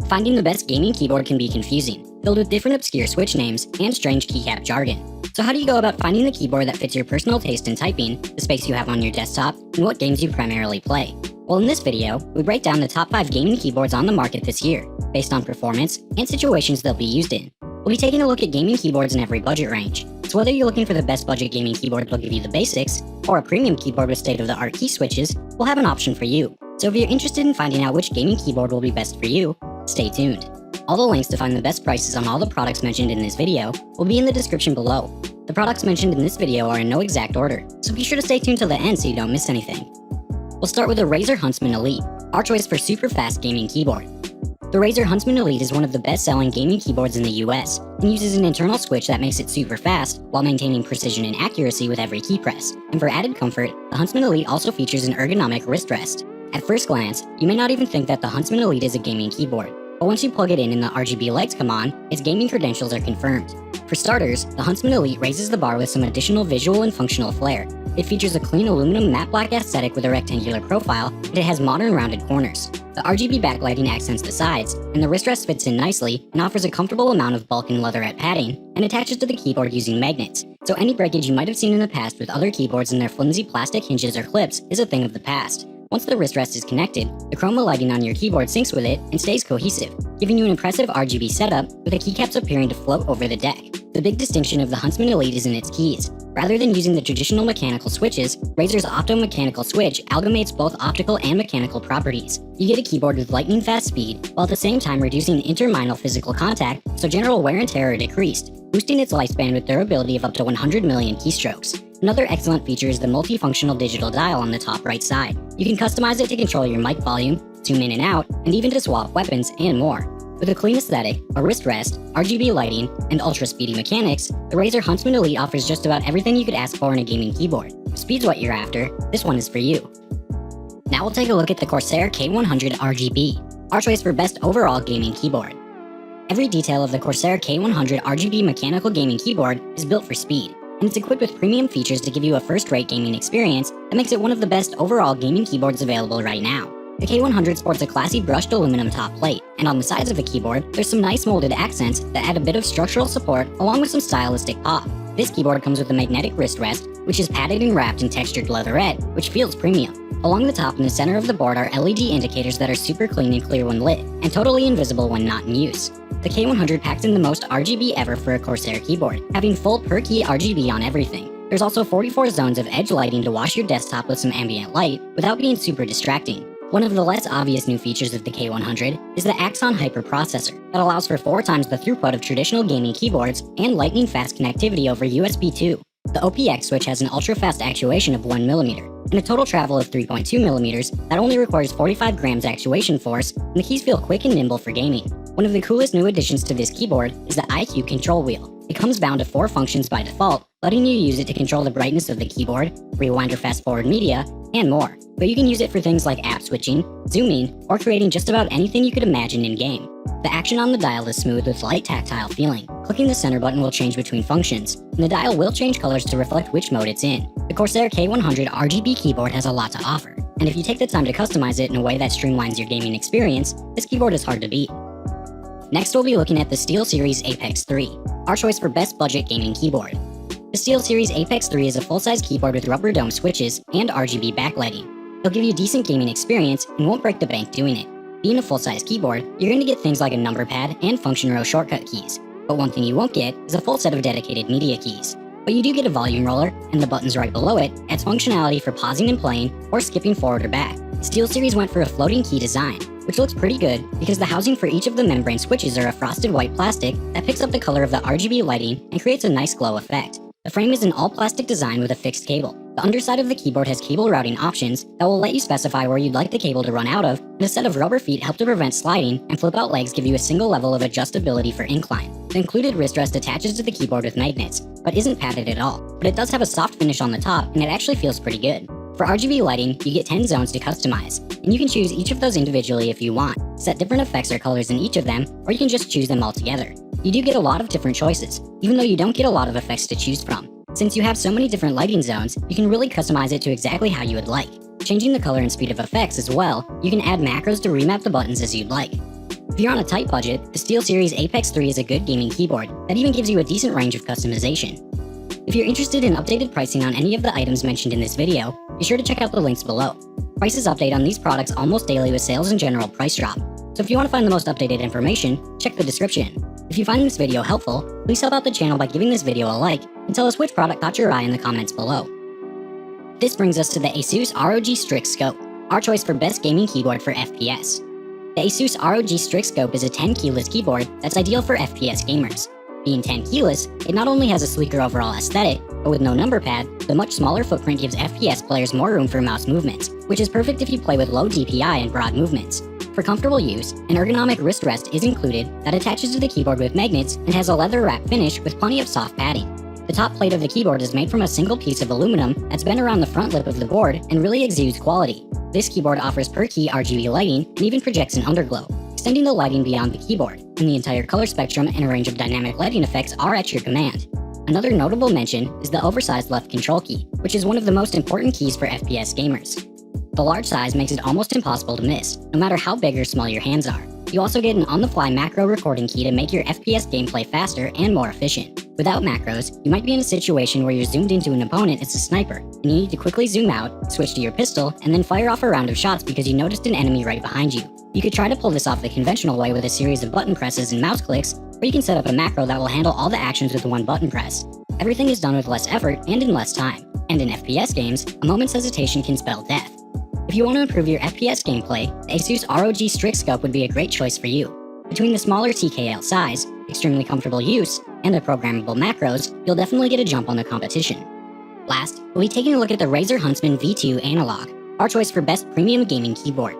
Finding the best gaming keyboard can be confusing, filled with different obscure switch names and strange keycap jargon. So how do you go about finding the keyboard that fits your personal taste in typing, the space you have on your desktop, and what games you primarily play? Well, in this video, we break down the top 5 gaming keyboards on the market this year, based on performance and situations they'll be used in. We'll be taking a look at gaming keyboards in every budget range. So whether you're looking for the best budget gaming keyboard that'll give you the basics, or a premium keyboard with state-of-the-art key switches, we'll have an option for you. So if you're interested in finding out which gaming keyboard will be best for you, stay tuned. All the links to find the best prices on all the products mentioned in this video will be in the description below. The products mentioned in this video are in no exact order, so be sure to stay tuned till the end so you don't miss anything. We'll start with the Razer Huntsman Elite, our choice for super fast gaming keyboard. The Razer Huntsman Elite is one of the best-selling gaming keyboards in the US and uses an internal switch that makes it super fast while maintaining precision and accuracy with every key press. And for added comfort, the Huntsman Elite also features an ergonomic wrist rest. At first glance, you may not even think that the Huntsman Elite is a gaming keyboard, but once you plug it in and the RGB lights come on, its gaming credentials are confirmed. For starters, the Huntsman Elite raises the bar with some additional visual and functional flair. It features a clean aluminum matte black aesthetic with a rectangular profile, and it has modern rounded corners. The RGB backlighting accents the sides, and the wrist rest fits in nicely and offers a comfortable amount of bulk and leatherette padding, and attaches to the keyboard using magnets. So any breakage you might have seen in the past with other keyboards and their flimsy plastic hinges or clips is a thing of the past. Once the wrist rest is connected, the chroma lighting on your keyboard syncs with it and stays cohesive, giving you an impressive RGB setup with the keycaps appearing to float over the deck. The big distinction of the Huntsman Elite is in its keys. Rather than using the traditional mechanical switches, Razer's opto-mechanical switch amalgamates both optical and mechanical properties. You get a keyboard with lightning-fast speed, while at the same time reducing interminal physical contact, so general wear and tear are decreased, boosting its lifespan with durability of up to 100 million keystrokes. Another excellent feature is the multifunctional digital dial on the top right side. You can customize it to control your mic volume, zoom in and out, and even to swap weapons and more. With a clean aesthetic, a wrist rest, RGB lighting, and ultra-speedy mechanics, the Razer Huntsman Elite offers just about everything you could ask for in a gaming keyboard. If speed's what you're after, this one is for you. Now we'll take a look at the Corsair K100 RGB, our choice for best overall gaming keyboard. Every detail of the Corsair K100 RGB mechanical gaming keyboard is built for speed, and it's equipped with premium features to give you a first-rate gaming experience that makes it one of the best overall gaming keyboards available right now. The K100 sports a classy brushed aluminum top plate, and on the sides of the keyboard, there's some nice molded accents that add a bit of structural support along with some stylistic pop. This keyboard comes with a magnetic wrist rest, which is padded and wrapped in textured leatherette, which feels premium. Along the top and the center of the board are LED indicators that are super clean and clear when lit, and totally invisible when not in use. The K100 packs in the most RGB ever for a Corsair keyboard, having full per-key RGB on everything. There's also 44 zones of edge lighting to wash your desktop with some ambient light without being super distracting. One of the less obvious new features of the K100 is the Axon Hyper processor that allows for 4 times the throughput of traditional gaming keyboards and lightning-fast connectivity over USB 2. The OPX switch has an ultra-fast actuation of 1mm, and a total travel of 3.2mm that only requires 45 grams actuation force, and the keys feel quick and nimble for gaming. One of the coolest new additions to this keyboard is the iCUE control wheel. It comes bound to 4 functions by default, letting you use it to control the brightness of the keyboard, rewind or fast-forward media, and more. But you can use it for things like app switching, zooming, or creating just about anything you could imagine in-game. The action on the dial is smooth with light tactile feeling. Clicking the center button will change between functions, and the dial will change colors to reflect which mode it's in. The Corsair K100 RGB keyboard has a lot to offer, and if you take the time to customize it in a way that streamlines your gaming experience, this keyboard is hard to beat. Next, we'll be looking at the SteelSeries Apex 3, our choice for best budget gaming keyboard. The SteelSeries Apex 3 is a full-size keyboard with rubber dome switches and RGB backlighting. It'll give you a decent gaming experience and won't break the bank doing it. Being a full-size keyboard, you're going to get things like a number pad and function row shortcut keys, but one thing you won't get is a full set of dedicated media keys. But you do get a volume roller, and the buttons right below it adds functionality for pausing and playing or skipping forward or back. SteelSeries went for a floating key design, which looks pretty good because the housing for each of the membrane switches are a frosted white plastic that picks up the color of the RGB lighting and creates a nice glow effect. The frame is an all-plastic design with a fixed cable. The underside of the keyboard has cable routing options that will let you specify where you'd like the cable to run out of, and a set of rubber feet help to prevent sliding, and flip-out legs give you a single level of adjustability for incline. The included wrist rest attaches to the keyboard with magnets, but isn't padded at all. But it does have a soft finish on the top, and it actually feels pretty good. For RGB lighting, you get 10 zones to customize, and you can choose each of those individually if you want, set different effects or colors in each of them, or you can just choose them all together. You do get a lot of different choices, even though you don't get a lot of effects to choose from. Since you have so many different lighting zones, you can really customize it to exactly how you would like. Changing the color and speed of effects as well, you can add macros to remap the buttons as you'd like. If you're on a tight budget, the SteelSeries Apex 3 is a good gaming keyboard that even gives you a decent range of customization. If you're interested in updated pricing on any of the items mentioned in this video, be sure to check out the links below. Prices update on these products almost daily with sales and general price drop. So if you want to find the most updated information, check the description. If you find this video helpful, please help out the channel by giving this video a like and tell us which product caught your eye in the comments below. This brings us to the ASUS ROG Strix Scope, our choice for best gaming keyboard for FPS. The ASUS ROG Strix Scope is a 10 keyless keyboard that's ideal for FPS gamers. Being 10 keyless, it not only has a sleeker overall aesthetic, but with no number pad, the much smaller footprint gives FPS players more room for mouse movements, which is perfect if you play with low DPI and broad movements. For comfortable use, an ergonomic wrist rest is included that attaches to the keyboard with magnets and has a leather wrap finish with plenty of soft padding. The top plate of the keyboard is made from a single piece of aluminum that's bent around the front lip of the board and really exudes quality. This keyboard offers per-key RGB lighting and even projects an underglow, extending the lighting beyond the keyboard, and the entire color spectrum and a range of dynamic lighting effects are at your command. Another notable mention is the oversized left control key, which is one of the most important keys for FPS gamers. The large size makes it almost impossible to miss, no matter how big or small your hands are. You also get an on-the-fly macro recording key to make your FPS gameplay faster and more efficient. Without macros, you might be in a situation where you're zoomed into an opponent as a sniper, and you need to quickly zoom out, switch to your pistol, and then fire off a round of shots because you noticed an enemy right behind you. You could try to pull this off the conventional way with a series of button presses and mouse clicks, or you can set up a macro that will handle all the actions with one button press. Everything is done with less effort and in less time, and in FPS games, a moment's hesitation can spell death. If you want to improve your FPS gameplay, the ASUS ROG Strix Scope would be a great choice for you. Between the smaller TKL size, extremely comfortable use, and the programmable macros, you'll definitely get a jump on the competition. Last, we'll be taking a look at the Razer Huntsman V2 Analog, our choice for best premium gaming keyboard.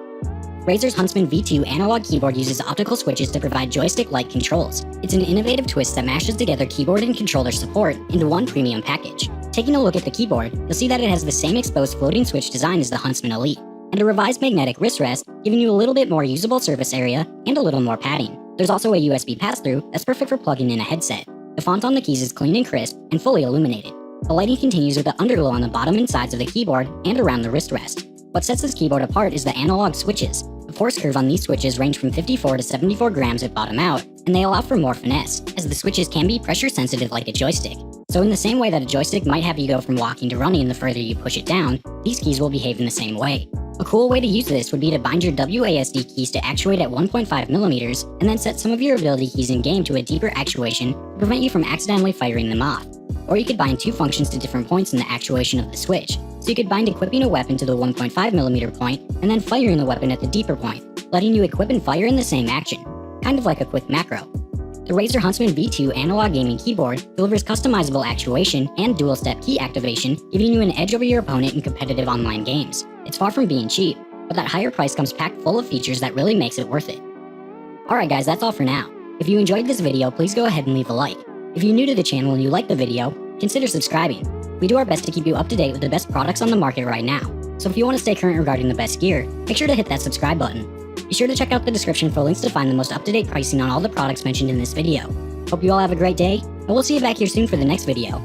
Razer's Huntsman V2 analog keyboard uses optical switches to provide joystick-like controls. It's an innovative twist that mashes together keyboard and controller support into one premium package. Taking a look at the keyboard, you'll see that it has the same exposed floating switch design as the Huntsman Elite, and a revised magnetic wrist rest, giving you a little bit more usable surface area and a little more padding. There's also a USB pass-through that's perfect for plugging in a headset. The font on the keys is clean and crisp and fully illuminated. The lighting continues with the underglow on the bottom and sides of the keyboard and around the wrist rest. What sets this keyboard apart is the analog switches. The force curve on these switches range from 54 to 74 grams at bottom out, and they allow for more finesse, as the switches can be pressure sensitive like a joystick. So in the same way that a joystick might have you go from walking to running the further you push it down, these keys will behave in the same way. A cool way to use this would be to bind your WASD keys to actuate at 1.5mm, and then set some of your ability keys in-game to a deeper actuation to prevent you from accidentally firing them off. Or you could bind two functions to different points in the actuation of the switch. So you could bind equipping a weapon to the 1.5mm point, and then firing the weapon at the deeper point, letting you equip and fire in the same action, kind of like a quick macro. The Razer Huntsman V2 analog gaming keyboard delivers customizable actuation and dual-step key activation, giving you an edge over your opponent in competitive online games. It's far from being cheap, but that higher price comes packed full of features that really makes it worth it. Alright guys, that's all for now. If you enjoyed this video, please go ahead and leave a like. If you're new to the channel and you like the video, consider subscribing. We do our best to keep you up to date with the best products on the market right now. So if you want to stay current regarding the best gear, make sure to hit that subscribe button. Be sure to check out the description for links to find the most up-to-date pricing on all the products mentioned in this video. Hope you all have a great day, and we'll see you back here soon for the next video.